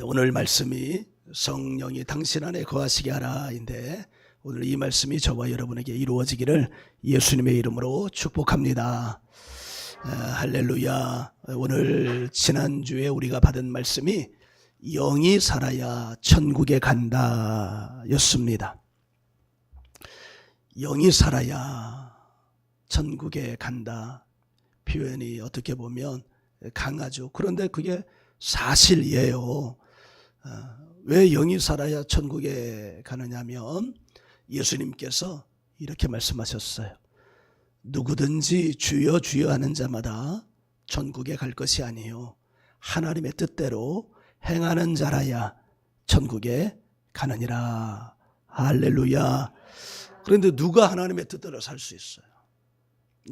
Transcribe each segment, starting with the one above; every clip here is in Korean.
오늘 말씀이 성령이 당신 안에 거하시게 하라인데, 오늘 이 말씀이 저와 여러분에게 이루어지기를 예수님의 이름으로 축복합니다. 할렐루야. 오늘 지난주에 우리가 받은 말씀이 영이 살아야 천국에 간다 였습니다. 영이 살아야 천국에 간다. 표현이 어떻게 보면 강하죠. 그런데 그게 사실이에요. 왜 영이 살아야 천국에 가느냐면 예수님께서 이렇게 말씀하셨어요. 누구든지 주여 주여 하는 자마다 천국에 갈 것이 아니요 하나님의 뜻대로 행하는 자라야 천국에 가느니라. 할렐루야. 그런데 누가 하나님의 뜻대로 살 수 있어요?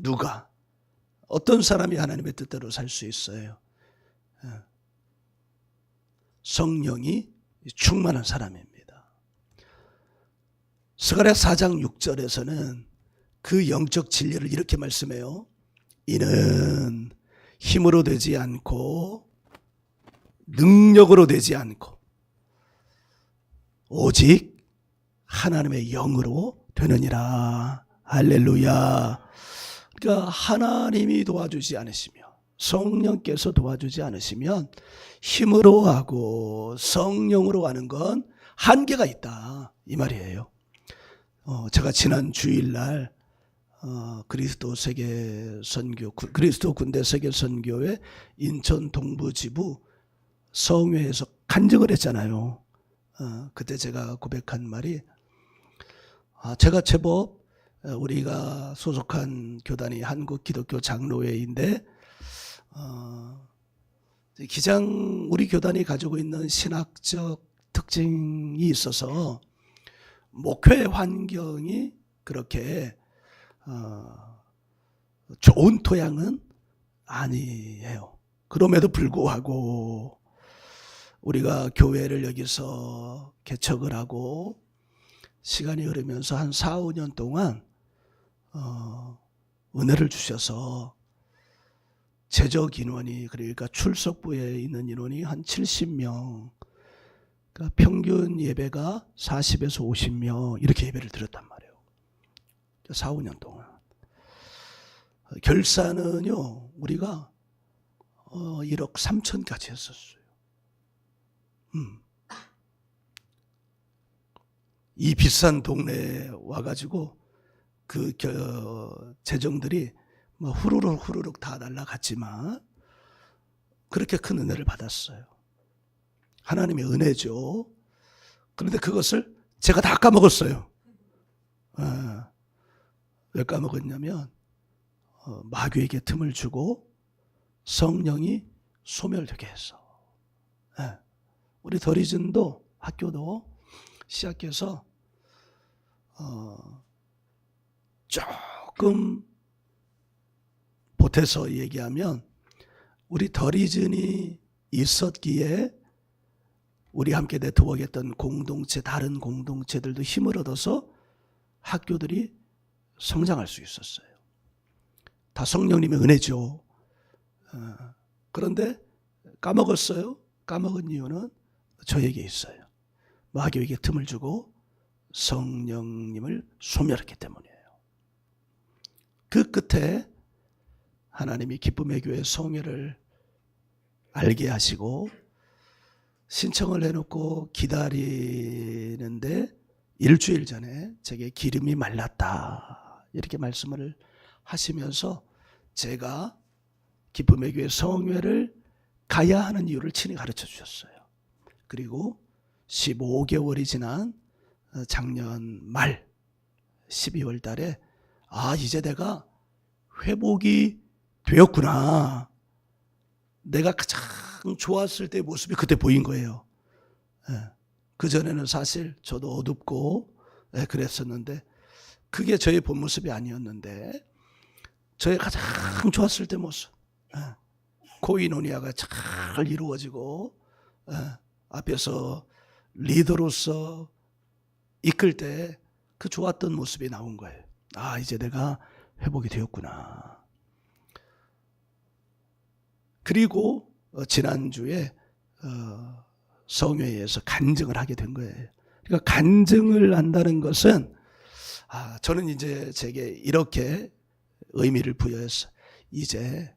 누가? 어떤 사람이 하나님의 뜻대로 살 수 있어요? 성령이 충만한 사람입니다. 스가랴 4장 6절에서는 그 영적 진리를 이렇게 말씀해요. 이는 힘으로 되지 않고 능력으로 되지 않고 오직 하나님의 영으로 되느니라. 할렐루야. 그러니까 하나님이 도와주지 않으시며 성령께서 도와주지 않으시면 힘으로 하고 성령으로 하는 건 한계가 있다 이 말이에요. 제가 지난 주일날 그리스도 군대 세계 선교회 인천 동부지부 성회에서 간증을 했잖아요. 그때 제가 고백한 말이 제가 제법 우리가 소속한 교단이 한국 기독교 장로회인데 기장 우리 교단이 가지고 있는 신학적 특징이 있어서 목회 환경이 그렇게 좋은 토양은 아니에요. 그럼에도 불구하고 우리가 교회를 여기서 개척을 하고 시간이 흐르면서 한 4, 5년 동안 은혜를 주셔서 재적 인원이, 그러니까 출석부에 있는 인원이 한 70명, 그러니까 평균 예배가 40에서 50명 이렇게 예배를 드렸단 말이에요. 4, 5년 동안. 결사는요 우리가 1억 3천까지 했었어요. 이 비싼 동네에 와가지고 그 재정들이 뭐 후루룩 다 날라갔지만 그렇게 큰 은혜를 받았어요. 하나님의 은혜죠. 그런데 그것을 제가 다 까먹었어요. 왜 까먹었냐면 마귀에게 틈을 주고 성령이 소멸되게 해서. 우리 더리즌도 학교도 시작해서 조금 보태서 얘기하면 우리 더리즌이 있었기에 우리 함께 네트워크했던 공동체, 다른 공동체들도 힘을 얻어서 학교들이 성장할 수 있었어요. 다 성령님의 은혜죠. 그런데 까먹었어요. 까먹은 이유는 저에게 있어요. 마귀에게 틈을 주고 성령님을 소멸했기 때문이에요. 그 끝에 하나님이 기쁨의 교회 성회를 알게 하시고 신청을 해놓고 기다리는데 일주일 전에 제게 기름이 말랐다 이렇게 말씀을 하시면서 제가 기쁨의 교회 성회를 가야 하는 이유를 친히 가르쳐 주셨어요. 그리고 15개월이 지난 작년 말 12월 달에 이제 내가 회복이 되었구나. 내가 가장 좋았을 때의 모습이 그때 보인 거예요. 그전에는 사실 저도 어둡고 그랬었는데 그게 저의 본 모습이 아니었는데 저의 가장 좋았을 때 모습, 코이노니아가 잘 이루어지고 앞에서 리더로서 이끌 때 그 좋았던 모습이 나온 거예요. 이제 내가 회복이 되었구나. 그리고 지난주에 성회에서 간증을 하게 된 거예요. 그러니까 간증을 한다는 것은 저는 이제 제게 이렇게 의미를 부여했어요. 이제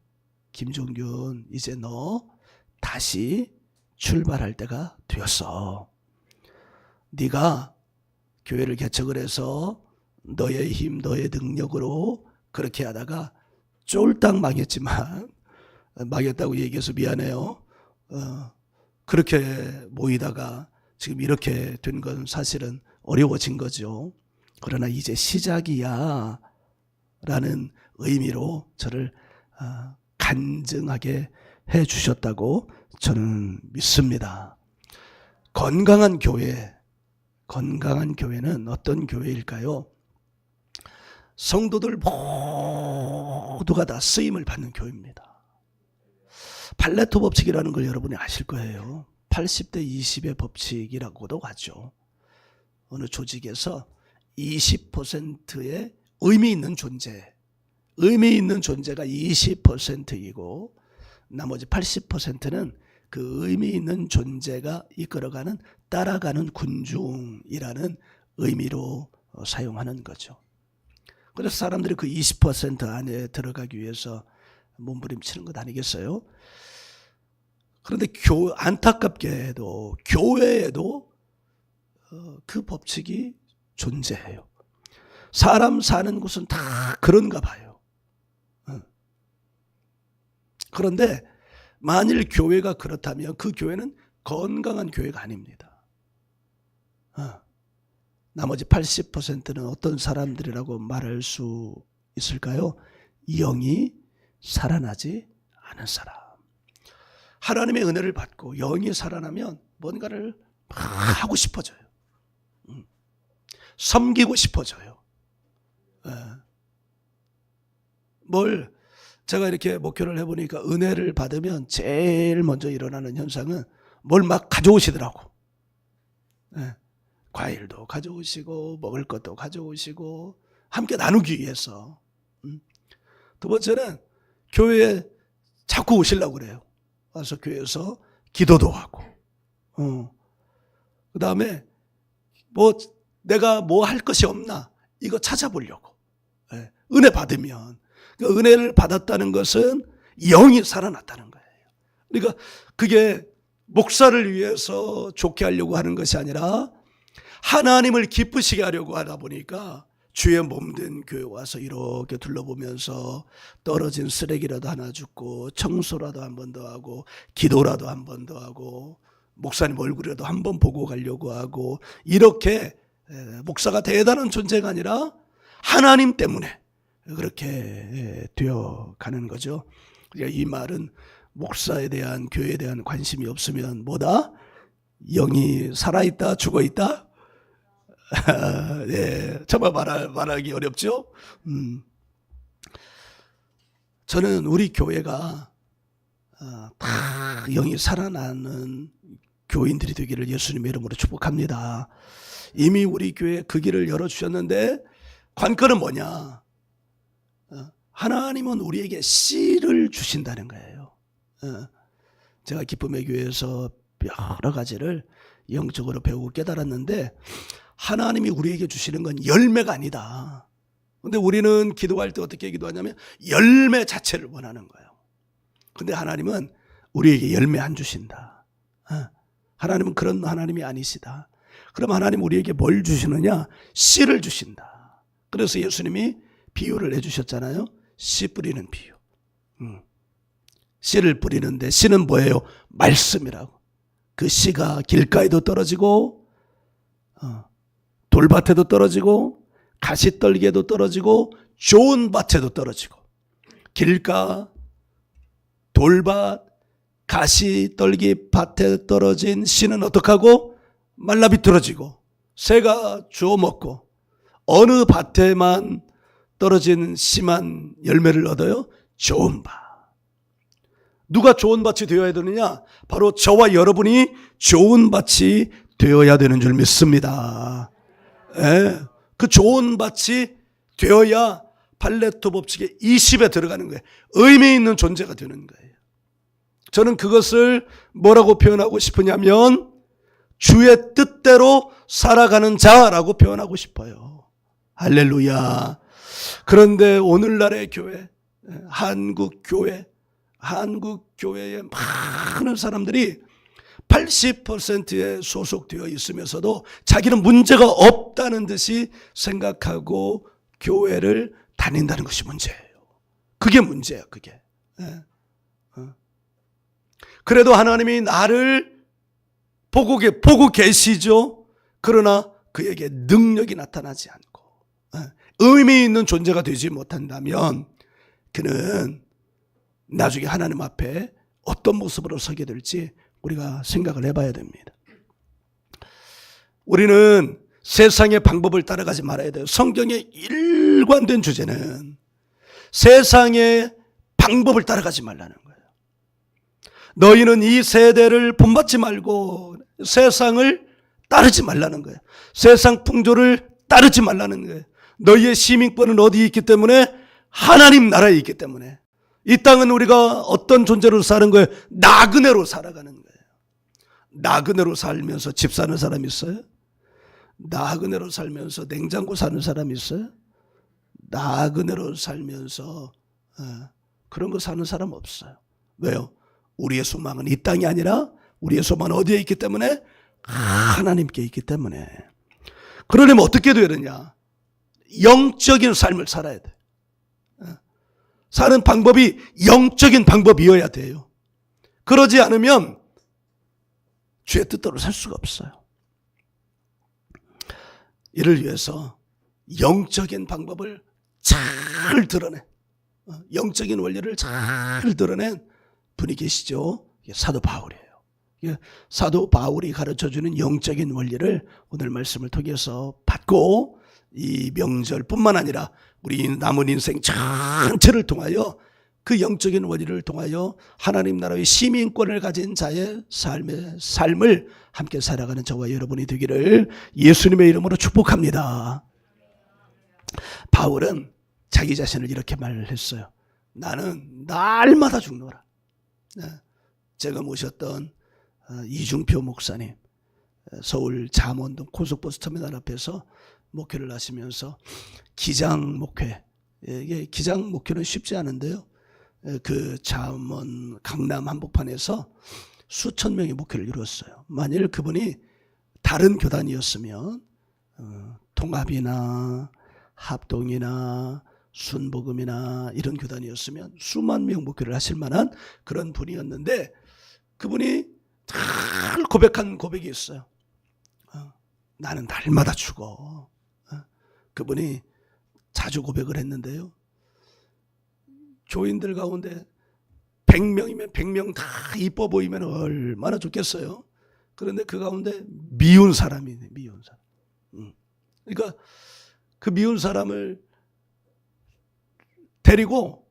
김종균, 이제 너 다시 출발할 때가 되었어. 네가 교회를 개척을 해서 너의 힘, 너의 능력으로 그렇게 하다가 쫄딱 망했지만, 망했다고 얘기해서 미안해요. 그렇게 모이다가 지금 이렇게 된 건 사실은 어려워진 거죠. 그러나 이제 시작이야 라는 의미로 저를 간증하게 해 주셨다고 저는 믿습니다. 건강한 교회는 어떤 교회일까요? 성도들 모두가 다 쓰임을 받는 교회입니다. 팔레토 법칙이라는 걸 여러분이 아실 거예요. 80대 20의 법칙이라고도 하죠. 어느 조직에서 20%의 의미 있는 존재가 20%이고 나머지 80%는 그 의미 있는 존재가 이끌어가는 따라가는 군중이라는 의미로 사용하는 거죠. 그래서 사람들이 그 20% 안에 들어가기 위해서 몸부림치는 것 아니겠어요? 그런데 안타깝게도 교회에도 그 법칙이 존재해요. 사람 사는 곳은 다 그런가 봐요. 그런데 만일 교회가 그렇다면 그 교회는 건강한 교회가 아닙니다. 나머지 80%는 어떤 사람들이라고 말할 수 있을까요? 영이 살아나지 않은 사람. 하나님의 은혜를 받고 영이 살아나면 뭔가를 막 하고 싶어져요. 섬기고 싶어져요. 제가 이렇게 목회를 해보니까 은혜를 받으면 제일 먼저 일어나는 현상은 뭘 막 가져오시더라고. 과일도 가져오시고 먹을 것도 가져오시고 함께 나누기 위해서. 두 번째는 교회에 자꾸 오시려고 그래요. 와서 교회에서 기도도 하고. 그 다음에 내가 뭐 할 것이 없나 이거 찾아보려고. 은혜 받으면. 그러니까 은혜를 받았다는 것은 영이 살아났다는 거예요. 그러니까 그게 목사를 위해서 좋게 하려고 하는 것이 아니라 하나님을 기쁘시게 하려고 하다 보니까 주의 몸된 교회 와서 이렇게 둘러보면서 떨어진 쓰레기라도 하나 줍고 청소라도 한 번 더 하고 기도라도 한 번 더 하고 목사님 얼굴이라도 한 번 보고 가려고 하고 이렇게 목사가 대단한 존재가 아니라 하나님 때문에 그렇게 되어가는 거죠. 이 말은 목사에 대한 교회에 대한 관심이 없으면 뭐다? 영이 살아있다 죽어있다? 네, 정말 말하기 어렵죠. 저는 우리 교회가 다 영이 살아나는 교인들이 되기를 예수님의 이름으로 축복합니다. 이미 우리 교회에 그 길을 열어주셨는데 관건은 뭐냐? 하나님은 우리에게 씨를 주신다는 거예요. 제가 기쁨의 교회에서 여러 가지를 영적으로 배우고 깨달았는데 하나님이 우리에게 주시는 건 열매가 아니다. 근데 우리는 기도할 때 어떻게 기도하냐면 열매 자체를 원하는 거예요. 근데 하나님은 우리에게 열매 안 주신다. 하나님은 그런 하나님이 아니시다. 그럼 하나님 우리에게 뭘 주시느냐? 씨를 주신다. 그래서 예수님이 비유를 해주셨잖아요. 씨 뿌리는 비유. 씨를 뿌리는데 씨는 뭐예요? 말씀이라고. 그 씨가 길가에도 떨어지고 돌밭에도 떨어지고 가시떨기에도 떨어지고 좋은 밭에도 떨어지고 길가, 돌밭, 가시떨기 밭에 떨어진 씨는 어떻게 하고? 말라 비틀어지고 새가 주워 먹고 어느 밭에만 떨어진 씨만 열매를 얻어요? 좋은 밭. 누가 좋은 밭이 되어야 되느냐? 바로 저와 여러분이 좋은 밭이 되어야 되는 줄 믿습니다. 그 좋은 밭이 되어야 팔레토 법칙의 20에 들어가는 거예요. 의미 있는 존재가 되는 거예요. 저는 그것을 뭐라고 표현하고 싶으냐면 주의 뜻대로 살아가는 자라고 표현하고 싶어요. 할렐루야. 그런데 오늘날의 교회, 한국교회의 많은 사람들이 80%에 소속되어 있으면서도 자기는 문제가 없다는 듯이 생각하고 교회를 다닌다는 것이 문제예요. 그게 문제야, 그게. 그래도 하나님이 나를 보고 계시죠. 그러나 그에게 능력이 나타나지 않고 의미 있는 존재가 되지 못한다면 그는 나중에 하나님 앞에 어떤 모습으로 서게 될지 우리가 생각을 해봐야 됩니다. 우리는 세상의 방법을 따라가지 말아야 돼요. 성경의 일관된 주제는 세상의 방법을 따라가지 말라는 거예요. 너희는 이 세대를 본받지 말고 세상을 따르지 말라는 거예요. 세상 풍조를 따르지 말라는 거예요. 너희의 시민권은 어디에 있기 때문에? 하나님 나라에 있기 때문에. 이 땅은 우리가 어떤 존재로 사는 거예요? 나그네로 살아가는 거예요. 나그네로 살면서 집 사는 사람 있어요? 나그네로 살면서 냉장고 사는 사람 있어요? 나그네로 살면서 그런 거 사는 사람 없어요. 왜요? 우리의 소망은 이 땅이 아니라 우리의 소망은 어디에 있기 때문에? 하나님께 있기 때문에. 그러려면 어떻게 돼야 되냐? 영적인 삶을 살아야 돼. 사는 방법이 영적인 방법이어야 돼요. 그러지 않으면 주의 뜻대로 살 수가 없어요. 이를 위해서 영적인 방법을 잘 드러낸, 영적인 원리를 잘 드러낸 분이 계시죠. 사도 바울이에요. 사도 바울이 가르쳐주는 영적인 원리를 오늘 말씀을 통해서 받고 이 명절뿐만 아니라 우리 남은 인생 전체를 통하여 그 영적인 원리를 통하여 하나님 나라의 시민권을 가진 자의 삶을 함께 살아가는 저와 여러분이 되기를 예수님의 이름으로 축복합니다. 바울은 자기 자신을 이렇게 말했어요. 나는 날마다 죽노라. 제가 모셨던 이중표 목사님, 서울 잠원동 고속버스 터미널 앞에서 목회를 하시면서 기장 목회, 이게 기장 목회는 쉽지 않은데요. 그 잠원 강남 한복판에서 수천 명의 목회를 이루었어요. 만일 그분이 다른 교단이었으면 통합이나 합동이나 순복음이나 이런 교단이었으면 수만 명 목회를 하실 만한 그런 분이었는데 그분이 잘 고백한 고백이 있어요. 나는 날마다 죽어. 그분이 자주 고백을 했는데요. 교인들 가운데 100명이면 100명 다 이뻐 보이면 얼마나 좋겠어요. 그런데 그 가운데 미운 사람이네. 미운 사람. 그러니까 그 미운 사람을 데리고,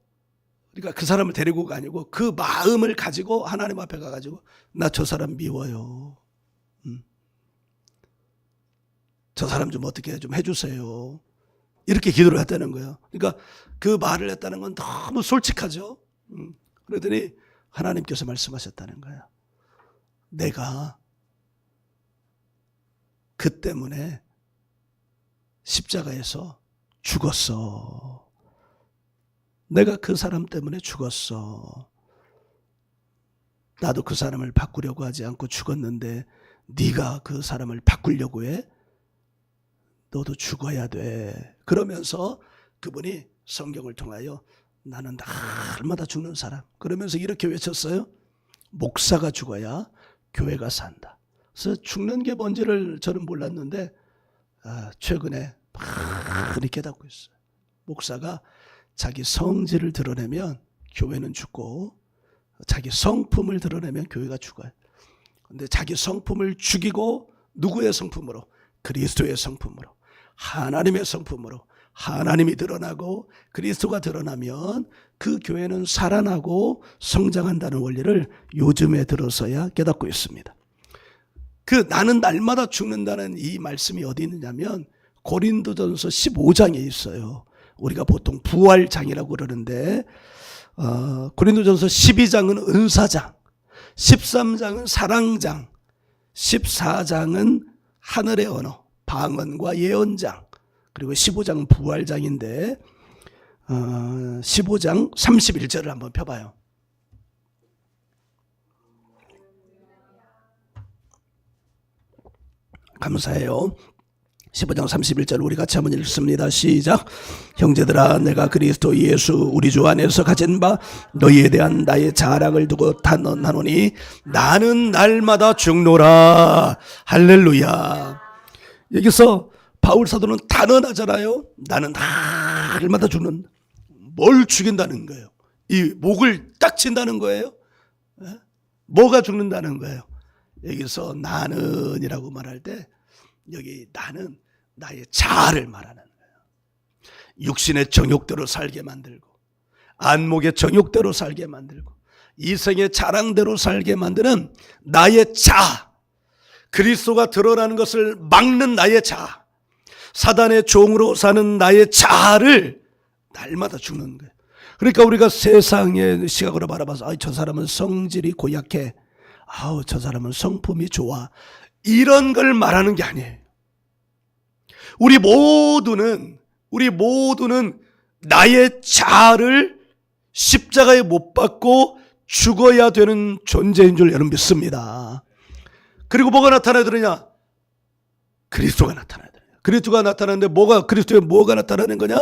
그러니까 그 사람을 데리고가 아니고 그 마음을 가지고 하나님 앞에 가가지고 나 저 사람 미워요. 저 사람 좀 어떻게 좀 해주세요. 이렇게 기도를 했다는 거예요. 그러니까 그 말을 했다는 건 너무 솔직하죠. 그러더니 하나님께서 말씀하셨다는 거예요. 내가 그 때문에 십자가에서 죽었어. 내가 그 사람 때문에 죽었어. 나도 그 사람을 바꾸려고 하지 않고 죽었는데 네가 그 사람을 바꾸려고 해? 너도 죽어야 돼. 그러면서 그분이 성경을 통하여 나는 날마다 죽는 사람. 그러면서 이렇게 외쳤어요. 목사가 죽어야 교회가 산다. 그래서 죽는 게 뭔지를 저는 몰랐는데 최근에 많이 깨닫고 있어요. 목사가 자기 성질을 드러내면 교회는 죽고 자기 성품을 드러내면 교회가 죽어요. 그런데 자기 성품을 죽이고 누구의 성품으로? 그리스도의 성품으로, 하나님의 성품으로 하나님이 드러나고 그리스도가 드러나면 그 교회는 살아나고 성장한다는 원리를 요즘에 들어서야 깨닫고 있습니다. 그 나는 날마다 죽는다는 이 말씀이 어디 있느냐면 고린도전서 15장에 있어요. 우리가 보통 부활장이라고 그러는데 고린도전서 12장은 은사장, 13장은 사랑장, 14장은 하늘의 언어, 방언과 예언장, 그리고 15장 부활장인데 15장 31절을 한번 펴봐요. 감사해요. 15장 31절 우리 같이 한번 읽습니다. 시작. 형제들아, 내가 그리스도 예수 우리 주 안에서 가진 바 너희에 대한 나의 자랑을 두고 단언하노니 나는 날마다 죽노라. 할렐루야. 여기서 바울 사도는 단언하잖아요. 나는 날마다 죽는. 뭘 죽인다는 거예요? 이 목을 딱 친다는 거예요? 뭐가 죽는다는 거예요? 여기서 나는이라고 말할 때 여기 나는 나의 자아를 말하는 거예요. 육신의 정욕대로 살게 만들고 안목의 정욕대로 살게 만들고 이생의 자랑대로 살게 만드는 나의 자아, 그리스도가 드러나는 것을 막는 나의 자아, 사단의 종으로 사는 나의 자아를 날마다 죽는 거예요. 그러니까 우리가 세상의 시각으로 바라봐서 저 사람은 성질이 고약해, 저 사람은 성품이 좋아, 이런 걸 말하는 게 아니에요. 우리 모두는 나의 자아를 십자가에 못 박고 죽어야 되는 존재인 줄 여러분 믿습니다. 그리고 뭐가 나타나야 되느냐? 그리스도가 나타나야 되느냐? 그리스도가 나타나는데 그리스도에 뭐가 나타나는 거냐?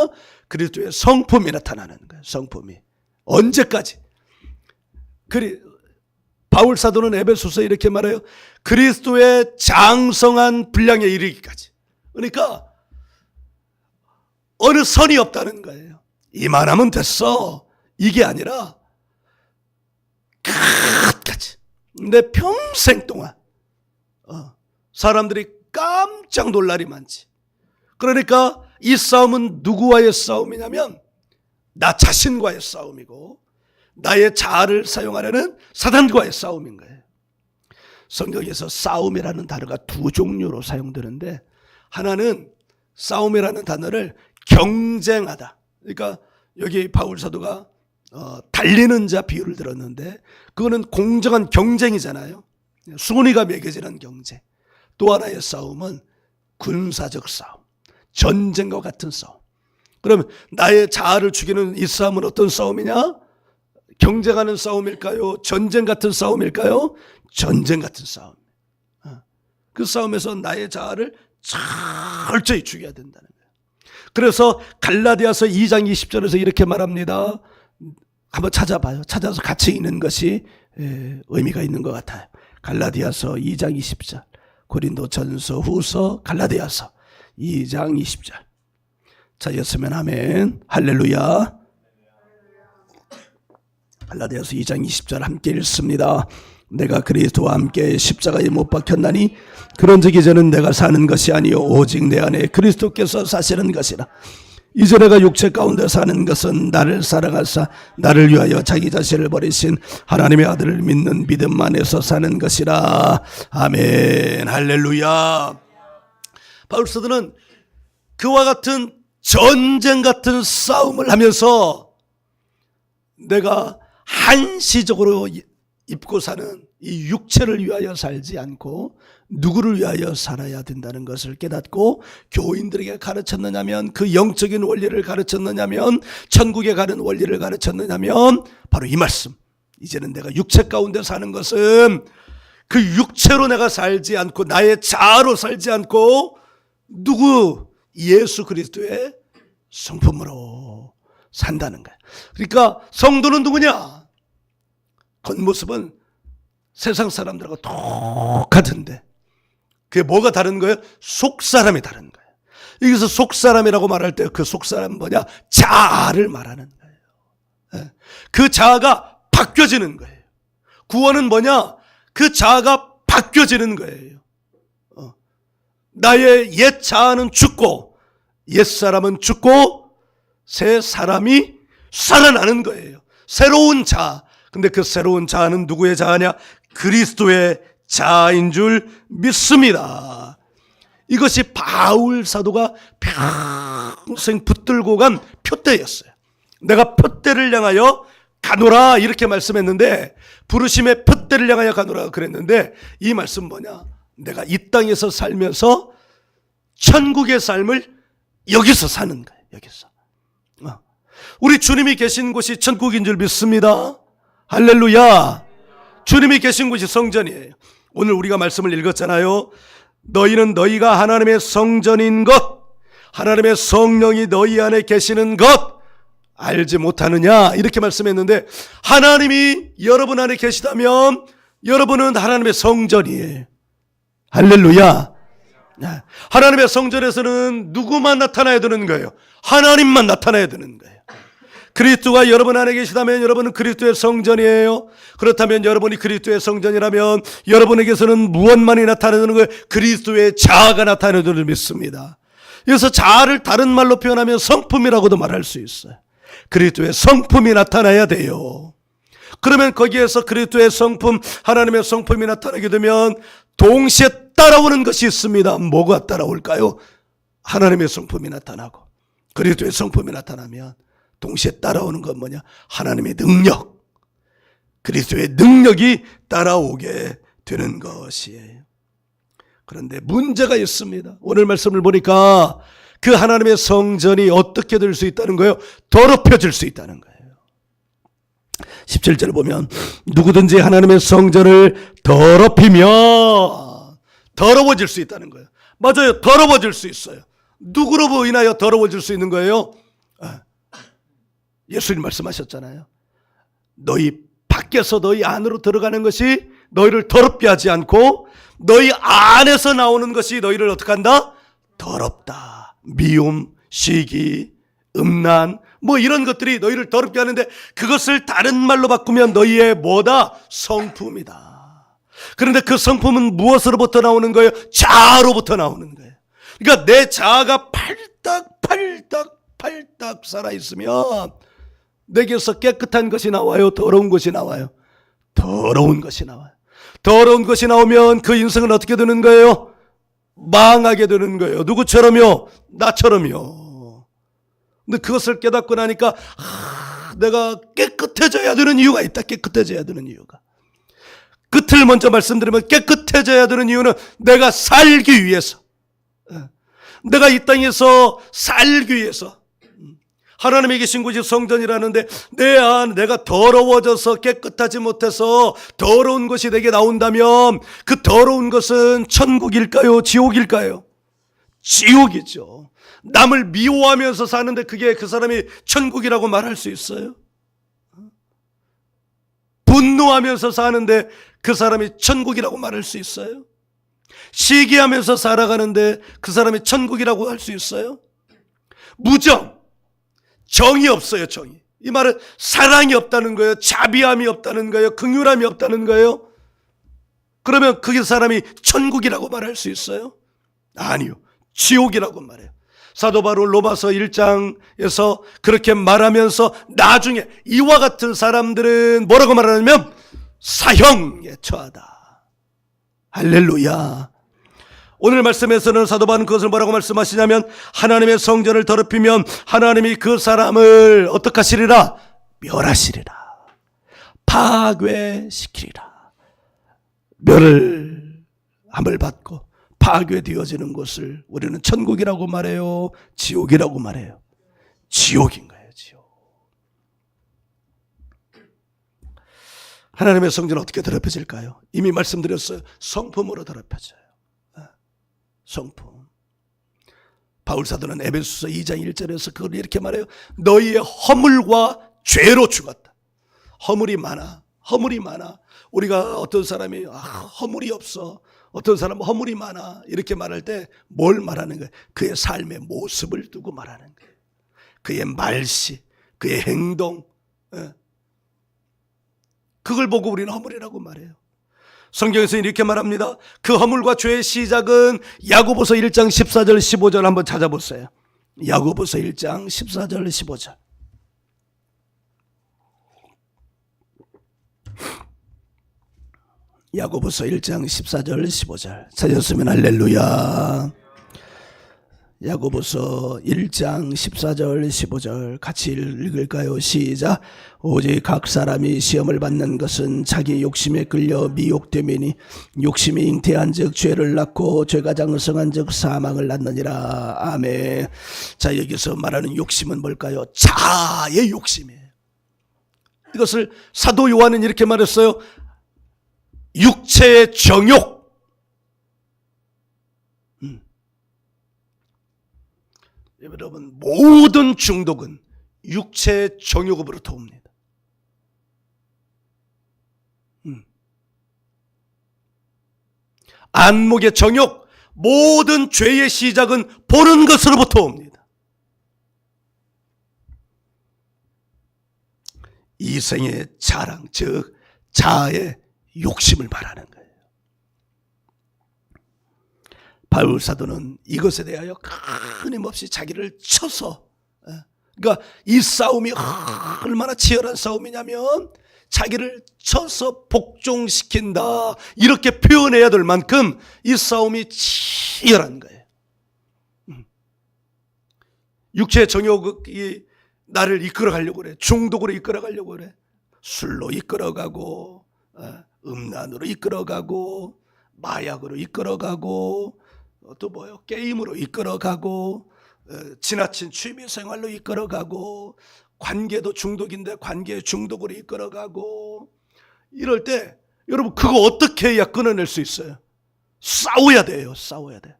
그리스도의 성품이 나타나는 거예요. 성품이. 언제까지? 바울 사도는 에베소서에 이렇게 말해요. 그리스도의 장성한 분량에 이르기까지. 그러니까 어느 선이 없다는 거예요. 이만하면 됐어. 이게 아니라 끝까지. 내 평생 동안 사람들이 깜짝 놀랄이 많지. 그러니까 이 싸움은 누구와의 싸움이냐면 나 자신과의 싸움이고 나의 자아를 사용하려는 사단과의 싸움인 거예요. 성경에서 싸움이라는 단어가 두 종류로 사용되는데, 하나는 싸움이라는 단어를 경쟁하다. 그러니까 여기 바울 사도가 달리는 자 비유를 들었는데 그거는 공정한 경쟁이잖아요. 순위가 매겨지는 경쟁. 또 하나의 싸움은 군사적 싸움, 전쟁과 같은 싸움. 그러면 나의 자아를 죽이는 이 싸움은 어떤 싸움이냐? 경쟁하는 싸움일까요? 전쟁 같은 싸움일까요? 전쟁 같은 싸움. 그 싸움에서 나의 자아를 철저히 죽여야 된다는 거예요. 그래서 갈라디아서 2장 20절에서 이렇게 말합니다. 한번 찾아봐요. 찾아서 같이 읽는 것이 의미가 있는 것 같아요. 갈라디아서 2장 20절, 고린도전서, 후서, 갈라디아서 2장 20절. 찾았으면 아멘. 할렐루야. 갈라디아서 2장 20절 함께 읽습니다. 내가 그리스도와 함께 십자가에 못 박혔나니 그런즉 이제는 내가 사는 것이 아니요 오직 내 안에 그리스도께서 사시는 것이라. 이제 내가 육체 가운데 사는 것은 나를 사랑하사 나를 위하여 자기 자신을 버리신 하나님의 아들을 믿는 믿음 안에서 사는 것이라. 아멘. 할렐루야. 바울 사도는 그와 같은 전쟁 같은 싸움을 하면서 내가 한시적으로 입고 사는 이 육체를 위하여 살지 않고 누구를 위하여 살아야 된다는 것을 깨닫고 교인들에게 가르쳤느냐면, 그 영적인 원리를 가르쳤느냐면, 천국에 가는 원리를 가르쳤느냐면 바로 이 말씀. 이제는 내가 육체 가운데 사는 것은 그 육체로 내가 살지 않고 나의 자아로 살지 않고 누구? 예수 그리스도의 성품으로 산다는 거예요. 그러니까 성도는 누구냐? 겉모습은 세상 사람들하고 똑같은데 그게 뭐가 다른 거예요? 속사람이 다른 거예요. 여기서 속사람이라고 말할 때 그 속사람은 뭐냐? 자아를 말하는 거예요. 그 자아가 바뀌어지는 거예요. 구원은 뭐냐? 그 자아가 바뀌어지는 거예요. 나의 옛 자아는 죽고 옛 사람은 죽고 새 사람이 살아나는 거예요. 새로운 자아. 근데 그 새로운 자아는 누구의 자아냐? 그리스도의 자아인 줄 믿습니다. 이것이 바울 사도가 평생 붙들고 간 표대였어요. 내가 표대를 향하여 가노라 이렇게 말씀했는데, 부르심의 표대를 향하여 가노라 그랬는데, 이 말씀 뭐냐? 내가 이 땅에서 살면서 천국의 삶을 여기서 사는 거예요. 여기서. 우리 주님이 계신 곳이 천국인 줄 믿습니다. 할렐루야. 주님이 계신 곳이 성전이에요. 오늘 우리가 말씀을 읽었잖아요. 너희는 너희가 하나님의 성전인 것, 하나님의 성령이 너희 안에 계시는 것 알지 못하느냐, 이렇게 말씀했는데, 하나님이 여러분 안에 계시다면 여러분은 하나님의 성전이에요. 할렐루야. 하나님의 성전에서는 누구만 나타나야 되는 거예요? 하나님만 나타나야 되는 거예요. 그리스도가 여러분 안에 계시다면 여러분은 그리스도의 성전이에요. 그렇다면 여러분이 그리스도의 성전이라면 여러분에게서는 무엇만이 나타나는 거예요? 그리스도의 자아가 나타나는 줄 믿습니다. 그래서 자아를 다른 말로 표현하면 성품이라고도 말할 수 있어요. 그리스도의 성품이 나타나야 돼요. 그러면 거기에서 그리스도의 성품, 하나님의 성품이 나타나게 되면 동시에 따라오는 것이 있습니다. 뭐가 따라올까요? 하나님의 성품이 나타나고 그리스도의 성품이 나타나면 동시에 따라오는 건 뭐냐? 하나님의 능력, 그리스도의 능력이 따라오게 되는 것이에요. 그런데 문제가 있습니다. 오늘 말씀을 보니까 그 하나님의 성전이 어떻게 될 수 있다는 거예요? 더럽혀질 수 있다는 거예요. 17절을 보면 누구든지 하나님의 성전을 더럽히면 더러워질 수 있다는 거예요. 맞아요. 더러워질 수 있어요. 누구로 인하여 더러워질 수 있는 거예요? 예수님 말씀하셨잖아요. 너희 밖에서 너희 안으로 들어가는 것이 너희를 더럽게 하지 않고 너희 안에서 나오는 것이 너희를 어떻게 한다? 더럽다. 미움, 시기, 음란, 뭐 이런 것들이 너희를 더럽게 하는데, 그것을 다른 말로 바꾸면 너희의 뭐다? 성품이다. 그런데 그 성품은 무엇으로부터 나오는 거예요? 자아로부터 나오는 거예요. 그러니까 내 자아가 팔딱 살아있으면 내게서 깨끗한 것이 나와요? 더러운 것이 나와요? 더러운 것이 나와요. 더러운 것이 나오면 그 인생은 어떻게 되는 거예요? 망하게 되는 거예요. 누구처럼요? 나처럼요. 근데 그것을 깨닫고 나니까 내가 깨끗해져야 되는 이유가 있다. 깨끗해져야 되는 이유가. 끝을 먼저 말씀드리면 깨끗해져야 되는 이유는 내가 살기 위해서, 내가 이 땅에서 살기 위해서, 하나님이 계신 곳이 성전이라는데 내가 더러워져서 깨끗하지 못해서 더러운 것이 내게 나온다면 그 더러운 것은 천국일까요? 지옥일까요? 지옥이죠. 남을 미워하면서 사는데 그게 그 사람이 천국이라고 말할 수 있어요? 분노하면서 사는데 그 사람이 천국이라고 말할 수 있어요? 시기하면서 살아가는데 그 사람이 천국이라고 할 수 있어요? 무정, 정이 없어요. 정이. 이 말은 사랑이 없다는 거예요. 자비함이 없다는 거예요. 긍휼함이 없다는 거예요. 그러면 그게 사람이 천국이라고 말할 수 있어요? 아니요. 지옥이라고 말해요. 사도 바울 로마서 1장에서 그렇게 말하면서 나중에 이와 같은 사람들은 뭐라고 말하냐면 사형에 처하다. 할렐루야. 오늘 말씀에서는 사도 바울은 그것을 뭐라고 말씀하시냐면 하나님의 성전을 더럽히면 하나님이 그 사람을 어떻게 하시리라? 멸하시리라. 파괴시키리라. 멸함을 받고 파괴되어지는 곳을 우리는 천국이라고 말해요? 지옥이라고 말해요? 지옥인 거예요. 지옥. 하나님의 성전은 어떻게 더럽혀질까요? 이미 말씀드렸어요. 성품으로 더럽혀져요. 성품. 바울 사도는 에베소서 2장 1절에서 그걸 이렇게 말해요. 너희의 허물과 죄로 죽었다. 허물이 많아. 우리가 어떤 사람이 허물이 없어, 어떤 사람은 허물이 많아 이렇게 말할 때 뭘 말하는 거예요? 그의 삶의 모습을 두고 말하는 거예요. 그의 말씨, 그의 행동, 그걸 보고 우리는 허물이라고 말해요. 성경에서 이렇게 말합니다. 그 허물과 죄의 시작은 야고보서 1장 14절 15절 한번 찾아보세요. 야고보서 1장 14절 15절. 야고보서 1장 14절 15절 찾았으면 할렐루야. 야고보서 1장 14절 15절 같이 읽을까요? 시작. 오직 각 사람이 시험을 받는 것은 자기 욕심에 끌려 미혹됨이니 욕심이 잉태한 즉 죄를 낳고 죄가 장성한 즉 사망을 낳느니라. 아멘. 자, 여기서 말하는 욕심은 뭘까요? 자아의 욕심이에요. 이것을 사도 요한은 이렇게 말했어요. 육체의 정욕. 여러분, 모든 중독은 육체의 정욕으로부터 옵니다. 안목의 정욕, 모든 죄의 시작은 보는 것으로부터 옵니다. 이생의 자랑, 즉 자아의 욕심을 말하는 거예요. 바울 사도는 이것에 대하여 끊임없이 자기를 쳐서, 그러니까 이 싸움이 얼마나 치열한 싸움이냐면 자기를 쳐서 복종시킨다, 이렇게 표현해야 될 만큼 이 싸움이 치열한 거예요. 육체의 정욕이 나를 이끌어가려고 그래. 중독으로 이끌어가려고 그래. 술로 이끌어가고, 음란으로 이끌어가고, 마약으로 이끌어가고, 또 뭐요? 게임으로 이끌어가고, 지나친 취미생활로 이끌어가고, 관계도 중독인데 관계 중독으로 이끌어가고. 이럴 때 여러분, 그거 어떻게 해야 끊어낼 수 있어요? 싸워야 돼요. 싸워야 돼.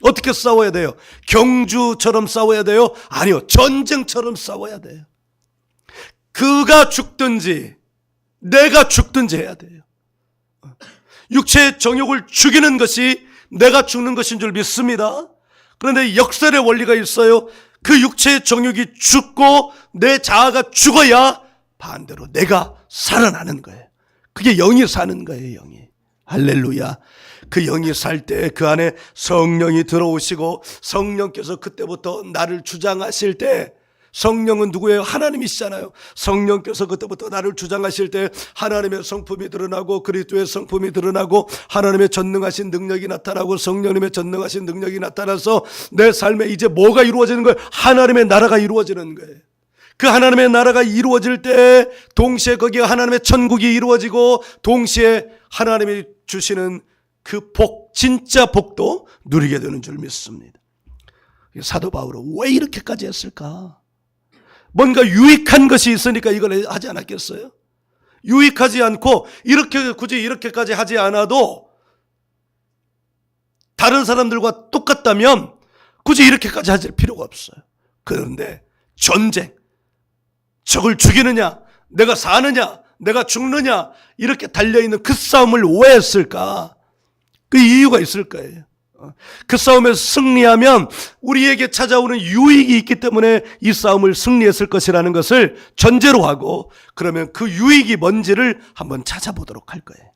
어떻게 싸워야 돼요? 경주처럼 싸워야 돼요? 아니요, 전쟁처럼 싸워야 돼요. 그가 죽든지 내가 죽든지 해야 돼요. 육체의 정욕을 죽이는 것이 내가 죽는 것인 줄 믿습니다. 그런데 역설의 원리가 있어요. 그 육체의 정욕이 죽고 내 자아가 죽어야 반대로 내가 살아나는 거예요. 그게 영이 사는 거예요. 영이. 할렐루야. 그 영이 살 때 그 안에 성령이 들어오시고 성령께서 그때부터 나를 주장하실 때, 성령은 누구예요? 하나님이시잖아요. 성령께서 그때부터 나를 주장하실 때 하나님의 성품이 드러나고 그리스도의 성품이 드러나고 하나님의 전능하신 능력이 나타나고 성령님의 전능하신 능력이 나타나서 내 삶에 이제 뭐가 이루어지는 거예요? 하나님의 나라가 이루어지는 거예요. 그 하나님의 나라가 이루어질 때 동시에 거기에 하나님의 천국이 이루어지고 동시에 하나님이 주시는 그 복, 진짜 복도 누리게 되는 줄 믿습니다. 사도 바울은 왜 이렇게까지 했을까? 뭔가 유익한 것이 있으니까 이걸 하지 않았겠어요? 유익하지 않고 이렇게 굳이 이렇게까지 하지 않아도 다른 사람들과 똑같다면 굳이 이렇게까지 하실 필요가 없어요. 그런데 전쟁, 적을 죽이느냐, 내가 사느냐, 내가 죽느냐, 이렇게 달려있는 그 싸움을 왜 했을까? 그 이유가 있을 거예요. 그 싸움에서 승리하면 우리에게 찾아오는 유익이 있기 때문에 이 싸움을 승리했을 것이라는 것을 전제로 하고, 그러면 그 유익이 뭔지를 한번 찾아보도록 할 거예요.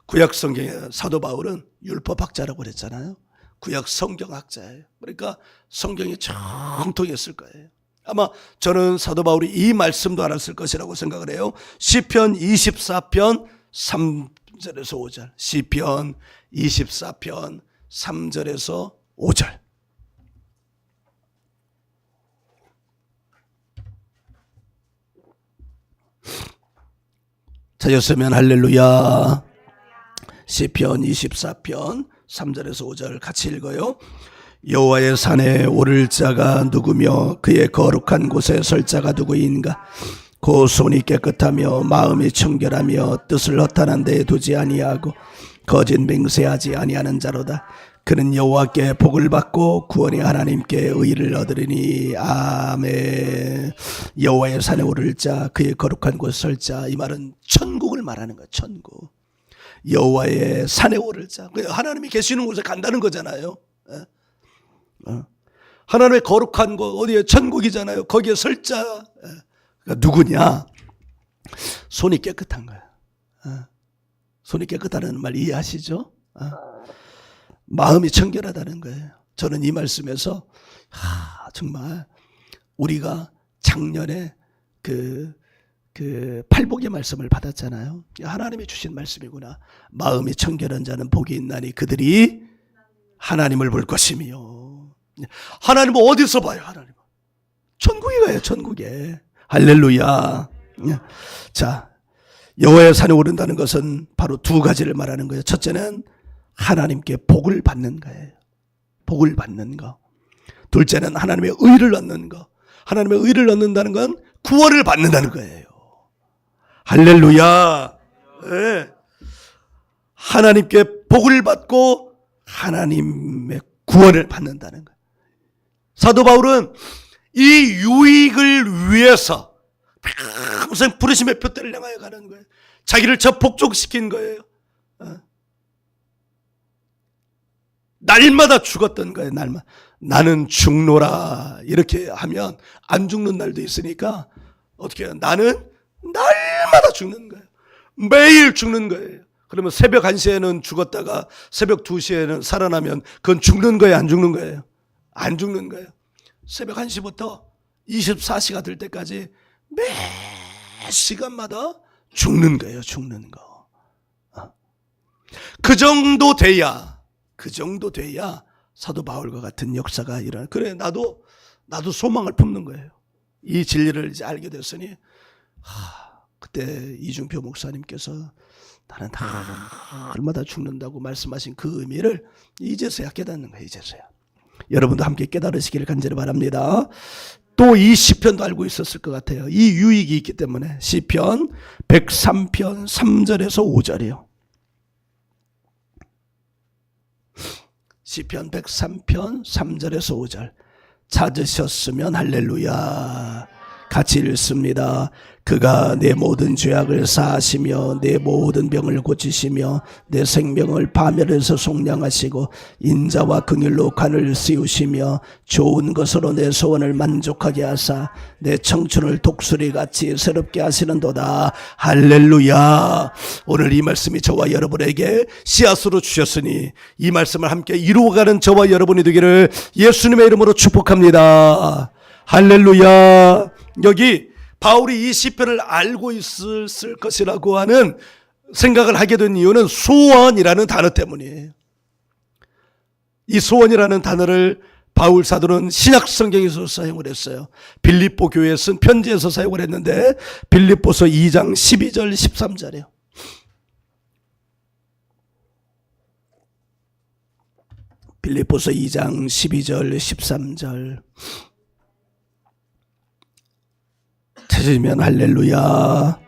구약 성경에 사도 바울은 율법학자라고 그랬잖아요. 구약 성경학자예요. 그러니까 성경이 정통했을 거예요. 아마 저는 사도 바울이 이 말씀도 알았을 것이라고 생각을 해요. 시편 24편 3절에서 5절. 시편 24편 3절에서 5절. 찾았으면 할렐루야. 시편 24편 3절에서 5절 같이 읽어요. 여호와의 산에 오를 자가 누구며 그의 거룩한 곳에 설 자가 누구인가? 그 손이 깨끗하며 마음이 청결하며 뜻을 허탄한 데에 두지 아니하고 거짓 맹세하지 아니하는 자로다. 그는 여호와께 복을 받고 구원의 하나님께 의를 얻으리니. 아멘. 여호와의 산에 오를 자, 그의 거룩한 곳에 설 자, 이 말은 천국을 말하는 거야. 천국. 여호와의 산에 오를 자, 하나님이 계시는 곳에 간다는 거잖아요. 하나님의 거룩한 곳, 어디에? 천국이잖아요. 거기에 설 자, 누구냐? 손이 깨끗한 거야. 손이 깨끗하다는 말 이해하시죠? 마음이 청결하다는 거예요. 저는 이 말씀에서 정말 우리가 작년에 그 팔복의 말씀을 받았잖아요. 하나님이 주신 말씀이구나. 마음이 청결한 자는 복이 있나니 그들이 하나님을 볼 것이며. 하나님은 어디서 봐요? 하나님은 천국에 가요. 천국에. 할렐루야. 자, 여호와의 산에 오른다는 것은 바로 두 가지를 말하는 거예요. 첫째는 하나님께 복을 받는 거예요. 복을 받는 거. 둘째는 하나님의 의를 얻는 거. 하나님의 의를 얻는다는 건 구원을 받는다는 거예요. 할렐루야. 네. 하나님께 복을 받고 하나님의 구원을 받는다는 거예요. 사도 바울은 이 유익을 위해서 평생 부르심의 표대를 향하여 가는 거예요. 자기를 저 복종시킨 거예요. 날마다 죽었던 거예요. 날마다. 나는 죽노라 이렇게 하면 안 죽는 날도 있으니까 어떻게 해요? 나는 날마다 죽는 거예요. 매일 죽는 거예요. 그러면 새벽 1시에는 죽었다가 새벽 2시에는 살아나면 그건 죽는 거예요? 안 죽는 거예요? 안 죽는 거예요. 새벽 1시부터 24시가 될 때까지 매 시간마다 죽는 거예요. 죽는 거. 그 정도 돼야 사도 바울과 같은 역사가 일어나. 그래, 나도 소망을 품는 거예요. 이 진리를 이제 알게 됐으니, 그때 이중표 목사님께서 나는 날마다 죽는다고 말씀하신 그 의미를 이제서야 깨닫는 거예요. 이제서야. 여러분도 함께 깨달으시기를 간절히 바랍니다. 또 이 시편도 알고 있었을 것 같아요. 이 유익이 있기 때문에. 시편 103편 3절에서 5절이요. 시편 103편 3절에서 5절 찾으셨으면 할렐루야. 같이 읽습니다. 그가 내 모든 죄악을 사하시며 내 모든 병을 고치시며 내 생명을 파멸해서 속량하시고 인자와 긍휼로 간을 씌우시며 좋은 것으로 내 소원을 만족하게 하사 내 청춘을 독수리같이 새롭게 하시는도다. 할렐루야. 오늘 이 말씀이 저와 여러분에게 씨앗으로 주셨으니 이 말씀을 함께 이루어가는 저와 여러분이 되기를 예수님의 이름으로 축복합니다. 할렐루야. 여기 바울이 이 시편을 알고 있을 것이라고 하는 생각을 하게 된 이유는 소원이라는 단어 때문이에요. 이 소원이라는 단어를 바울 사도는 신약 성경에서 사용을 했어요. 빌립보 교회에 쓴 편지에서 사용을 했는데 빌립보서 2장 12절 13절이에요. 빌립보서 2장 12절 13절 찾으면 할렐루야.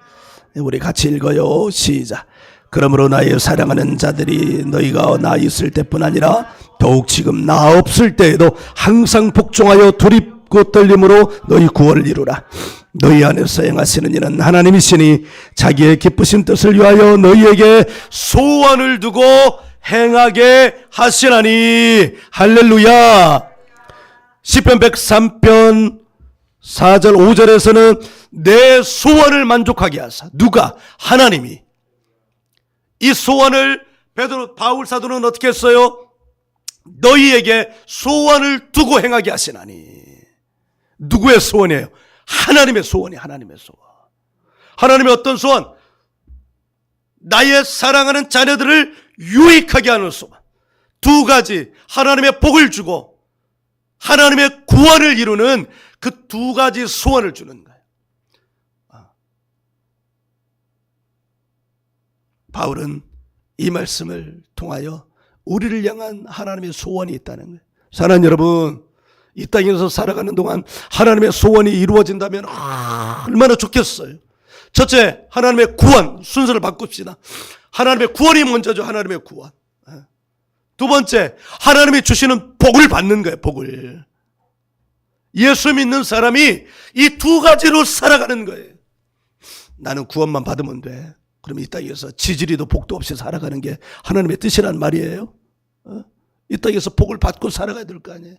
우리 같이 읽어요. 시작. 그러므로 나의 사랑하는 자들이 너희가 나 있을 때뿐 아니라 더욱 지금 나 없을 때에도 항상 복종하여 두렵고 떨림으로 너희 구원을 이루라. 너희 안에서 행하시는 이는 하나님이시니 자기의 기쁘신 뜻을 위하여 너희에게 소원을 두고 행하게 하시나니. 할렐루야. 시편 103편 4절 5절에서는 내 소원을 만족하게 하사. 누가? 하나님이. 이 소원을 바울 사도는 어떻게 했어요? 너희에게 소원을 두고 행하게 하시나니. 누구의 소원이에요? 하나님의 소원이. 하나님의 소원. 하나님의 어떤 소원? 나의 사랑하는 자녀들을 유익하게 하는 소원. 두 가지. 하나님의 복을 주고 하나님의 구원을 이루는 그 두 가지 소원을 주는 거예요. 바울은 이 말씀을 통하여 우리를 향한 하나님의 소원이 있다는 거예요. 사랑하는 여러분, 이 땅에서 살아가는 동안 하나님의 소원이 이루어진다면 얼마나 좋겠어요. 첫째, 하나님의 구원, 순서를 바꿉시다. 하나님의 구원이 먼저죠. 하나님의 구원. 두 번째, 하나님이 주시는 복을 받는 거예요. 복을. 예수 믿는 사람이 이 두 가지로 살아가는 거예요. 나는 구원만 받으면 돼. 그럼 이 땅에서 지지리도 복도 없이 살아가는 게 하나님의 뜻이란 말이에요. 이 땅에서 복을 받고 살아가야 될 거 아니에요.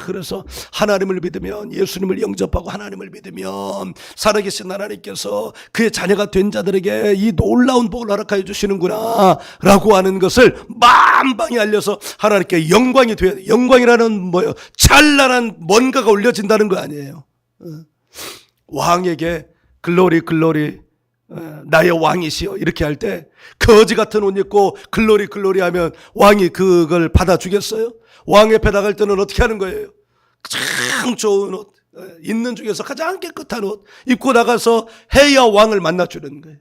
그래서 하나님을 믿으면, 예수님을 영접하고 하나님을 믿으면 살아계신 하나님께서 그의 자녀가 된 자들에게 이 놀라운 복을 허락하여 주시는구나 라고 하는 것을 만방에 알려서 하나님께 영광이 돼야 돼요. 영광이라는 뭐예요? 찬란한 뭔가가 올려진다는 거 아니에요. 왕에게 글로리 글로리, 나의 왕이시여 이렇게 할 때 거지 같은 옷 입고 글로리 글로리 하면 왕이 그걸 받아주겠어요? 왕 옆에 나갈 때는 어떻게 하는 거예요? 가장 좋은 옷, 있는 중에서 가장 깨끗한 옷 입고 나가서 해야 왕을 만나주는 거예요.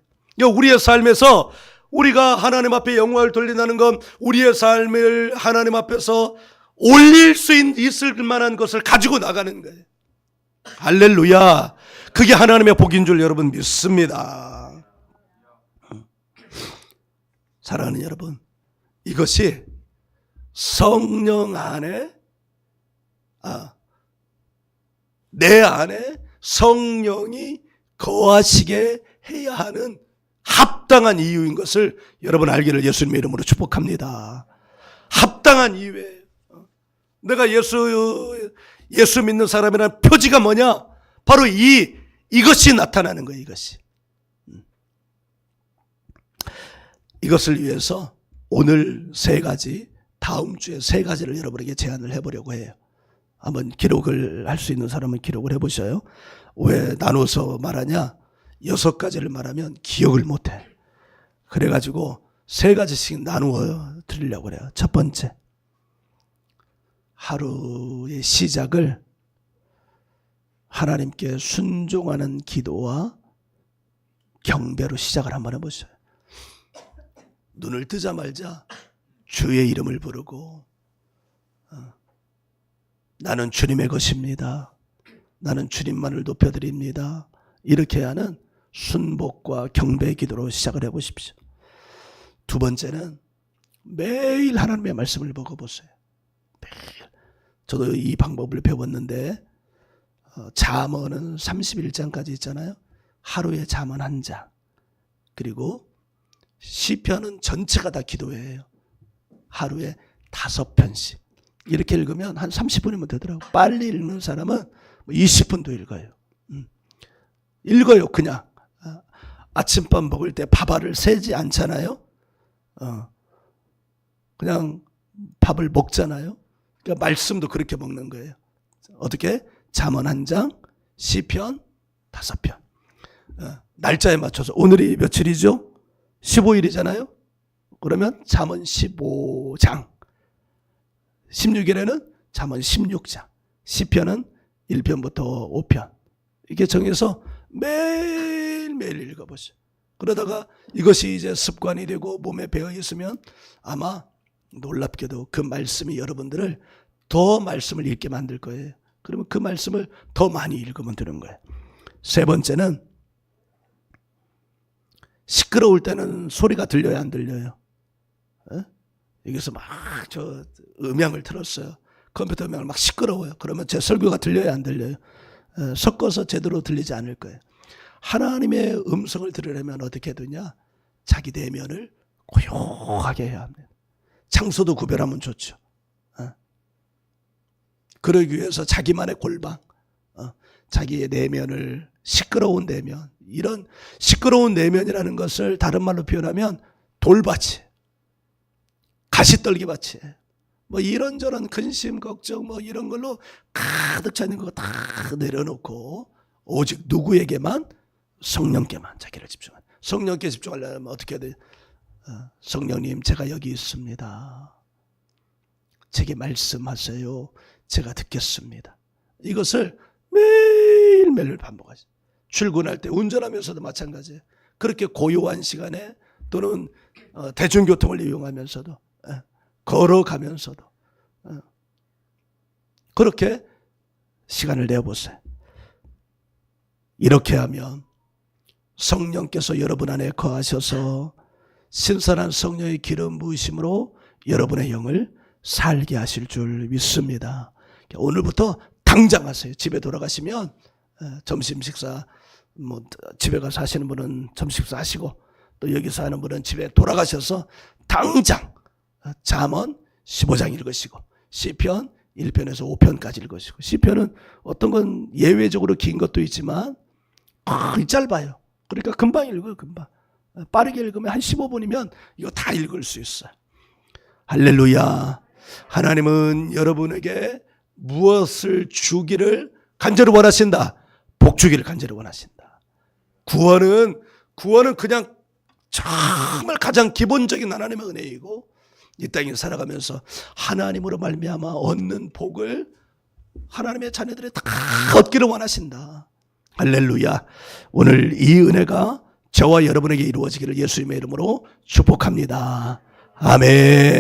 우리의 삶에서 우리가 하나님 앞에 영광을 돌린다는 건 우리의 삶을 하나님 앞에서 올릴 수 있을 만한 것을 가지고 나가는 거예요. 할렐루야. 그게 하나님의 복인 줄 여러분 믿습니다. 사랑하는 여러분, 이것이 성령 안에 내 안에 성령이 거하시게 해야 하는 합당한 이유인 것을 여러분 알기를 예수님의 이름으로 축복합니다. 합당한 이유예요. 내가 예수 믿는 사람이라는 표지가 뭐냐? 바로 이것이 나타나는 거예요. 이것을 위해서 오늘 3가지, 다음 주에 3가지를 여러분에게 제안을 해보려고 해요. 한번 기록을 할 수 있는 사람은 기록을 해보셔요. 왜 나눠서 말하냐? 6가지를 말하면 기억을 못해. 그래가지고 3가지씩 나누어 드리려고 그래요. 첫 번째, 하루의 시작을 하나님께 순종하는 기도와 경배로 시작을 한번 해보셔요. 눈을 뜨자마자 주의 이름을 부르고 나는 주님의 것입니다. 나는 주님만을 높여드립니다. 이렇게 하는 순복과 경배의 기도로 시작을 해보십시오. 두 번째는 매일 하나님의 말씀을 먹어보세요. 매일. 저도 이 방법을 배웠는데 잠언은 31장까지 있잖아요. 하루에 잠언 1장. 그리고 시편은 전체가 다 기도예요. 하루에 5편씩. 이렇게 읽으면 한 30분이면 되더라고요. 빨리 읽는 사람은 20분도 읽어요. 읽어요, 그냥. 아침밥 먹을 때 밥알을 세지 않잖아요. 그냥 밥을 먹잖아요. 그러니까 말씀도 그렇게 먹는 거예요. 어떻게? 잠언 1장, 시편 5편. 날짜에 맞춰서 오늘이 며칠이죠? 15일이잖아요. 그러면 잠언 15장. 16일에는 잠언 16장. 시편은 1편부터 5편. 이렇게 정해서 매일매일 읽어보세요. 그러다가 이것이 이제 습관이 되고 몸에 배어 있으면 아마 놀랍게도 그 말씀이 여러분들을 더 말씀을 읽게 만들 거예요. 그러면 그 말씀을 더 많이 읽으면 되는 거예요. 세 번째는 시끄러울 때는 소리가 들려야 안 들려요? 여기서 막 저 음향을 틀었어요. 컴퓨터 음향을 막 시끄러워요. 그러면 제 설교가 들려야 안 들려요? 섞어서 제대로 들리지 않을 거예요. 하나님의 음성을 들으려면 어떻게 되냐? 자기 내면을 고요하게 해야 합니다. 장소도 구별하면 좋죠. 그러기 위해서 자기만의 골방, 자기의 내면을, 시끄러운 내면, 이런 시끄러운 내면이라는 것을 다른 말로 표현하면 돌밭이, 가시떨기밭이, 뭐 이런저런 근심, 걱정, 뭐 이런 걸로 가득 차 있는 거 다 내려놓고 오직 누구에게만? 성령께만 자기를 집중하는. 성령께 집중하려면 어떻게 해야 돼요? 성령님, 제가 여기 있습니다. 제게 말씀하세요. 제가 듣겠습니다. 이것을 매일매일 반복하세요. 출근할 때, 운전하면서도 마찬가지예요. 그렇게 고요한 시간에 또는 대중교통을 이용하면서도, 걸어가면서도 그렇게 시간을 내어보세요. 이렇게 하면 성령께서 여러분 안에 거하셔서 신선한 성령의 기름 부으심으로 여러분의 영을 살게 하실 줄 믿습니다. 오늘부터 당장 하세요. 집에 돌아가시면 점심 식사, 뭐 집에 가서 하시는 분은 점심 식사 하시고, 또 여기서 하는 분은 집에 돌아가셔서 당장 잠언 15장 읽으시고, 시편 1편에서 5편까지 읽으시고, 시편은 어떤 건 예외적으로 긴 것도 있지만 거의 짧아요. 그러니까 금방 읽어요. 금방. 빠르게 읽으면 한 15분이면 이거 다 읽을 수 있어요. 할렐루야. 하나님은 여러분에게 무엇을 주기를 간절히 원하신다? 복 주기를 간절히 원하신다. 구원은 구원은 그냥 정말 가장 기본적인 하나님의 은혜이고 이 땅에 살아가면서 하나님으로 말미암아 얻는 복을 하나님의 자녀들이 다 얻기를 원하신다. 할렐루야. 오늘 이 은혜가 저와 여러분에게 이루어지기를 예수님의 이름으로 축복합니다. 아멘.